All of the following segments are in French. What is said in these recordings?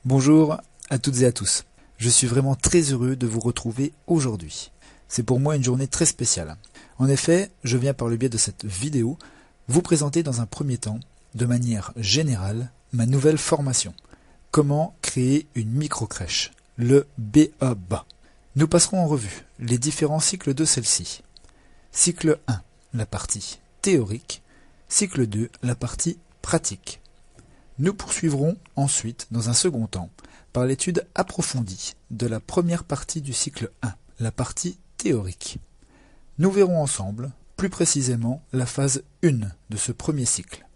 Bonjour à toutes et à tous. Je suis vraiment très heureux de vous retrouver aujourd'hui. C'est pour moi une journée très spéciale. En effet, je viens par le biais de cette vidéo vous présenter dans un premier temps, de manière générale, ma nouvelle formation. Comment créer une microcrèche, le BABA. Nous passerons en revue les différents cycles de celle-ci. Cycle 1, la partie théorique. Cycle 2, la partie pratique. Nous poursuivrons ensuite, dans un second temps, par l'étude approfondie de la première partie du cycle 1, la partie théorique. Nous verrons ensemble, plus précisément, la phase 1 de ce premier cycle,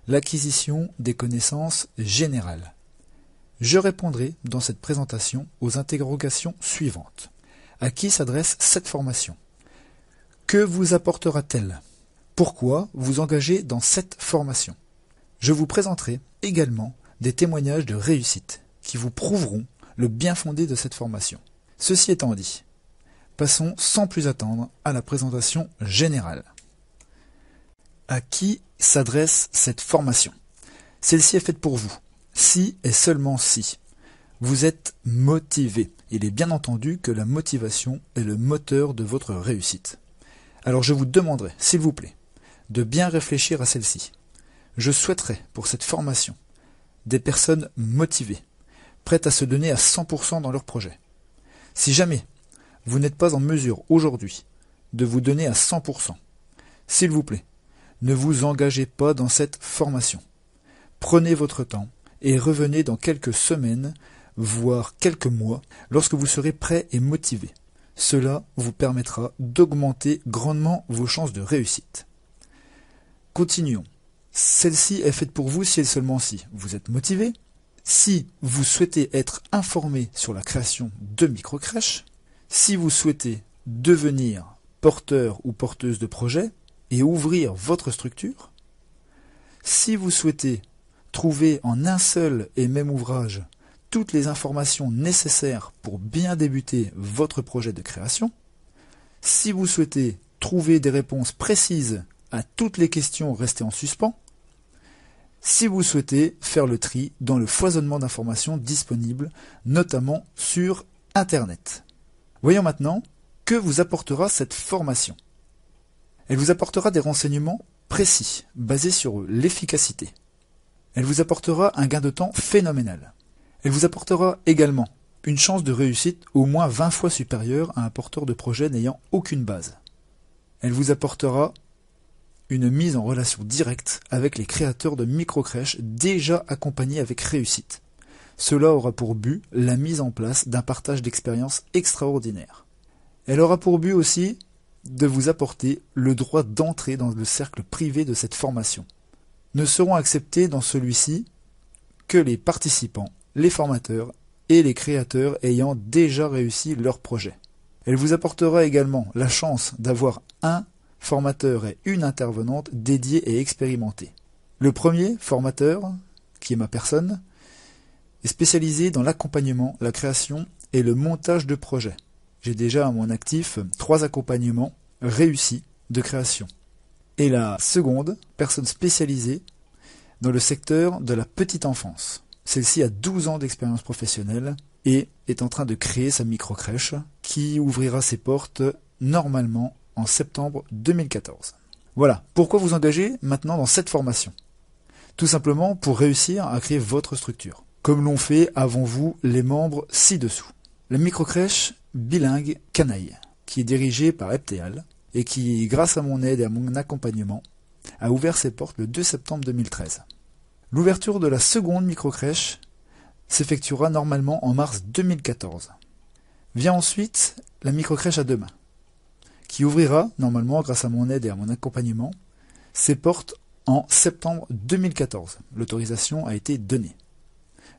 l'acquisition des connaissances générales. Je répondrai dans cette présentation aux interrogations suivantes. À qui s'adresse cette formation? Que vous apportera-t-elle? Pourquoi vous engager dans cette formation? Je vous présenterai également des témoignages de réussite qui vous prouveront le bien fondé de cette formation. Ceci étant dit, passons sans plus attendre à la présentation générale. À qui s'adresse cette formation? Celle-ci est faite pour vous, si et seulement si vous êtes motivé. Il est bien entendu que la motivation est le moteur de votre réussite. Alors je vous demanderai, s'il vous plaît, de bien réfléchir à celle-ci. Je souhaiterais, pour cette formation, des personnes motivées, prêtes à se donner à 100% dans leur projet. Si jamais vous n'êtes pas en mesure aujourd'hui de vous donner à 100%, s'il vous plaît, ne vous engagez pas dans cette formation. Prenez votre temps et revenez dans quelques semaines, voire quelques mois, lorsque vous serez prêt et motivé. Cela vous permettra d'augmenter grandement vos chances de réussite. Continuons. Celle-ci est faite pour vous si et seulement si vous êtes motivé, si vous souhaitez être informé sur la création de microcrèches, si vous souhaitez devenir porteur ou porteuse de projet et ouvrir votre structure, si vous souhaitez trouver en un seul et même ouvrage toutes les informations nécessaires pour bien débuter votre projet de création, si vous souhaitez trouver des réponses précises à toutes les questions restées en suspens, si vous souhaitez faire le tri dans le foisonnement d'informations disponibles, notamment sur Internet. Voyons maintenant que vous apportera cette formation. Elle vous apportera des renseignements précis, basés sur l'efficacité. Elle vous apportera un gain de temps phénoménal. Elle vous apportera également une chance de réussite au moins 20 fois supérieure à un porteur de projet n'ayant aucune base. Elle vous apportera une mise en relation directe avec les créateurs de microcrèches déjà accompagnés avec réussite. Cela aura pour but la mise en place d'un partage d'expériences extraordinaire. Elle aura pour but aussi de vous apporter le droit d'entrer dans le cercle privé de cette formation. Ne seront acceptés dans celui-ci que les participants, les formateurs et les créateurs ayant déjà réussi leur projet. Elle vous apportera également la chance d'avoir un formateur et une intervenante dédiée et expérimentée. Le premier formateur, qui est ma personne, est spécialisé dans l'accompagnement, la création et le montage de projets. J'ai déjà à mon actif 3 accompagnements réussis de création. Et la seconde, personne spécialisée dans le secteur de la petite enfance. Celle-ci a 12 ans d'expérience professionnelle et est en train de créer sa microcrèche qui ouvrira ses portes normalement en septembre 2014. Voilà, pourquoi vous engager maintenant dans cette formation? Tout simplement pour réussir à créer votre structure, comme l'ont fait avant vous les membres ci-dessous. La microcrèche bilingue Canaille, qui est dirigée par Eptéal et qui, grâce à mon aide et à mon accompagnement, a ouvert ses portes le 2 septembre 2013. L'ouverture de la seconde microcrèche s'effectuera normalement en mars 2014. Vient ensuite la microcrèche à 2 mains, qui ouvrira, normalement, grâce à mon aide et à mon accompagnement, ses portes en septembre 2014. L'autorisation a été donnée.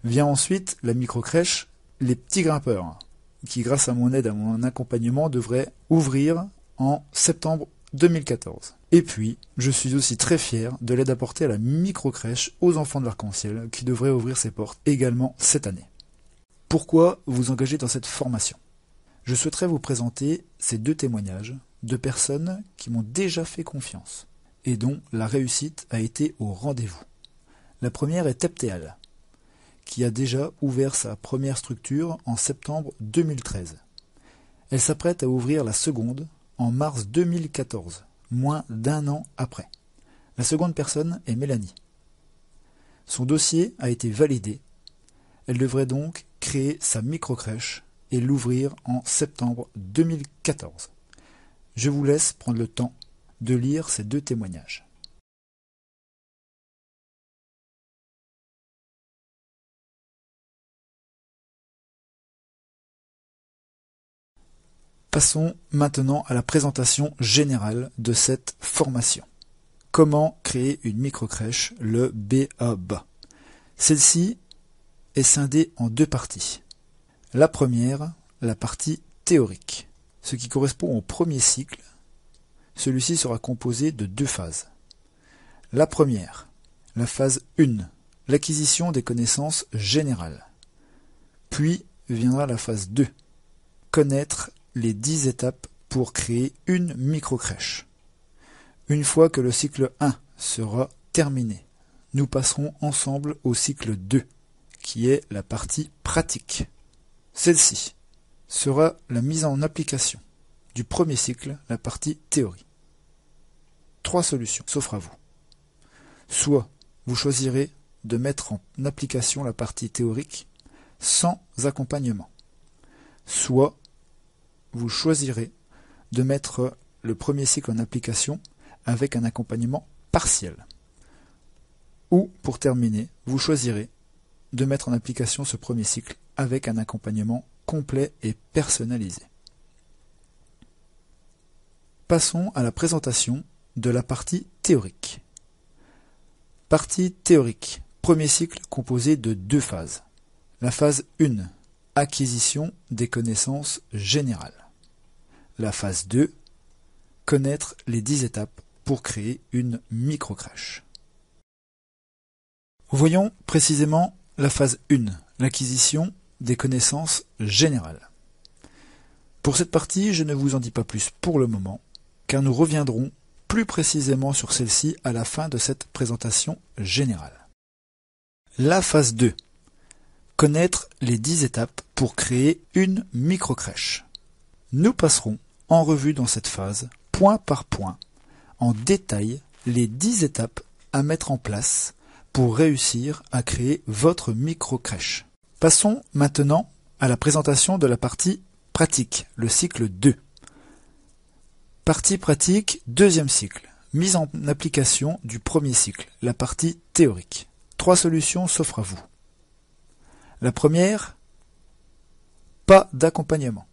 Vient ensuite la microcrèche Les Petits Grimpeurs, qui, grâce à mon aide et à mon accompagnement, devrait ouvrir en septembre 2014. Et puis, je suis aussi très fier de l'aide apportée à la microcrèche aux enfants de l'Arc-en-Ciel, qui devrait ouvrir ses portes également cette année. Pourquoi vous engager dans cette formation? Je souhaiterais vous présenter ces 2 témoignages de personnes qui m'ont déjà fait confiance et dont la réussite a été au rendez-vous. La première est Eptéal, qui a déjà ouvert sa première structure en septembre 2013. Elle s'apprête à ouvrir la seconde en mars 2014, moins d'1 an après. La seconde personne est Mélanie. Son dossier a été validé. Elle devrait donc créer sa microcrèche et l'ouvrir en septembre 2014. Je vous laisse prendre le temps de lire ces 2 témoignages. Passons maintenant à la présentation générale de cette formation. Comment créer une microcrèche, le BABA. Celle-ci est scindée en 2 parties. La première, la partie théorique, ce qui correspond au premier cycle. Celui-ci sera composé de 2 phases. La première, la phase 1, l'acquisition des connaissances générales. Puis viendra la phase 2, connaître les 10 étapes pour créer une microcrèche. Une fois que le cycle 1 sera terminé, nous passerons ensemble au cycle 2, qui est la partie pratique. Celle-ci sera la mise en application du premier cycle, la partie théorie. 3 solutions s'offrent à vous. Soit vous choisirez de mettre en application la partie théorique sans accompagnement. Soit vous choisirez de mettre le premier cycle en application avec un accompagnement partiel. Ou, pour terminer, vous choisirez de mettre en application ce premier cycle avec un accompagnement complet et personnalisé. Passons à la présentation de la partie théorique. Partie théorique. Premier cycle composé de 2 phases. La phase 1, acquisition des connaissances générales. La phase 2, connaître les 10 étapes pour créer une microcrèche. Voyons précisément la phase 1, l'acquisition des connaissances générales. Pour cette partie, je ne vous en dis pas plus pour le moment, car nous reviendrons plus précisément sur celle-ci à la fin de cette présentation générale. La phase 2, connaître les 10 étapes pour créer une microcrèche. Nous passerons en revue dans cette phase, point par point, en détail, les 10 étapes à mettre en place pour réussir à créer votre microcrèche. Passons maintenant à la présentation de la partie pratique, le cycle 2. Partie pratique, deuxième cycle. Mise en application du premier cycle, la partie théorique. 3 solutions s'offrent à vous. La première, pas d'accompagnement.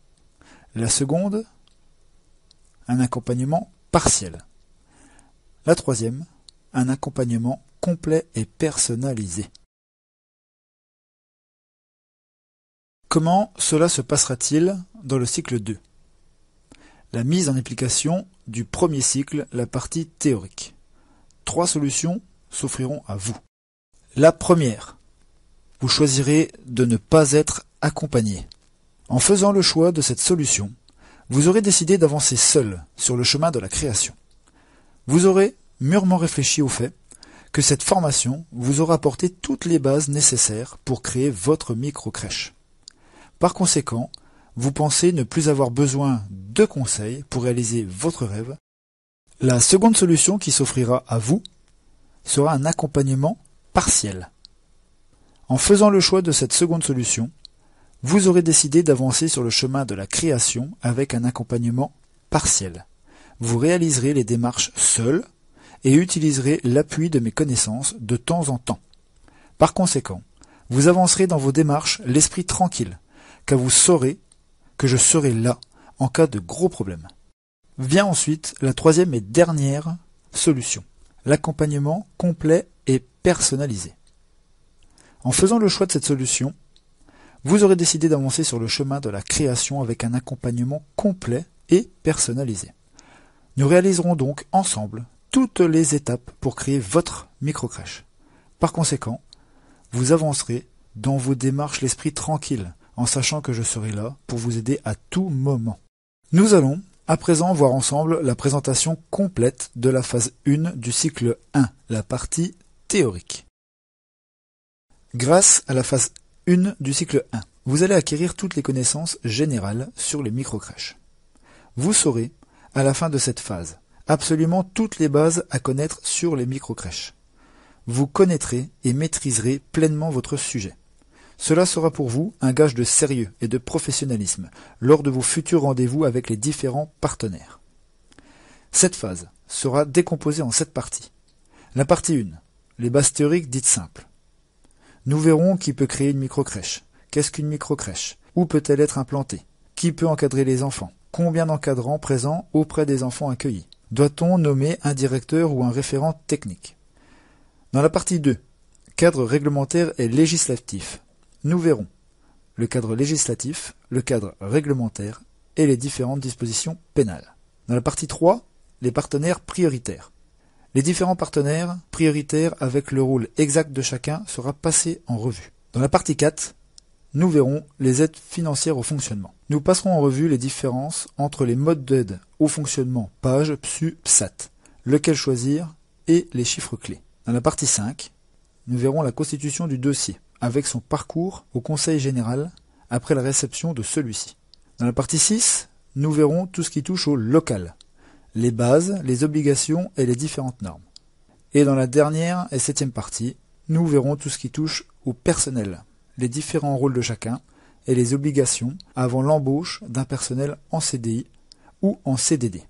La seconde, un accompagnement partiel. La troisième, un accompagnement complet et personnalisé. Comment cela se passera-t-il dans le cycle 2? La mise en application du premier cycle, la partie théorique. 3 solutions s'offriront à vous. La première, vous choisirez de ne pas être accompagné. En faisant le choix de cette solution, vous aurez décidé d'avancer seul sur le chemin de la création. Vous aurez mûrement réfléchi au fait que cette formation vous aura apporté toutes les bases nécessaires pour créer votre microcrèche. Par conséquent, vous pensez ne plus avoir besoin de conseils pour réaliser votre rêve. La seconde solution qui s'offrira à vous sera un accompagnement partiel. En faisant le choix de cette seconde solution, vous aurez décidé d'avancer sur le chemin de la création avec un accompagnement partiel. Vous réaliserez les démarches seul et utiliserez l'appui de mes connaissances de temps en temps. Par conséquent, vous avancerez dans vos démarches l'esprit tranquille, car vous saurez que je serai là en cas de gros problèmes. Vient ensuite la troisième et dernière solution, l'accompagnement complet et personnalisé. En faisant le choix de cette solution, vous aurez décidé d'avancer sur le chemin de la création avec un accompagnement complet et personnalisé. Nous réaliserons donc ensemble toutes les étapes pour créer votre microcrèche. Par conséquent, vous avancerez dans vos démarches l'esprit tranquille, en sachant que je serai là pour vous aider à tout moment. Nous allons à présent voir ensemble la présentation complète de la phase 1 du cycle 1, la partie théorique. Grâce à la phase 1 du cycle 1, vous allez acquérir toutes les connaissances générales sur les microcrèches. Vous saurez, à la fin de cette phase, absolument toutes les bases à connaître sur les microcrèches. Vous connaîtrez et maîtriserez pleinement votre sujet. Cela sera pour vous un gage de sérieux et de professionnalisme lors de vos futurs rendez-vous avec les différents partenaires. Cette phase sera décomposée en 7 parties. La partie 1, les bases théoriques dites simples. Nous verrons qui peut créer une microcrèche, qu'est-ce qu'une microcrèche, où peut-elle être implantée, qui peut encadrer les enfants, combien d'encadrants présents auprès des enfants accueillis, doit-on nommer un directeur ou un référent technique. Dans la partie 2, cadre réglementaire et législatif, nous verrons le cadre législatif, le cadre réglementaire et les différentes dispositions pénales. Dans la partie 3, les partenaires prioritaires. Les différents partenaires prioritaires avec le rôle exact de chacun sera passé en revue. Dans la partie 4, nous verrons les aides financières au fonctionnement. Nous passerons en revue les différences entre les modes d'aide au fonctionnement PAGE, PSU, PSAT, lequel choisir et les chiffres clés. Dans la partie 5, nous verrons la constitution du dossier, avec son parcours au Conseil général après la réception de celui-ci. Dans la partie 6, nous verrons tout ce qui touche au local, les bases, les obligations et les différentes normes. Et dans la dernière et 7e partie, nous verrons tout ce qui touche au personnel, les différents rôles de chacun et les obligations avant l'embauche d'un personnel en CDI ou en CDD.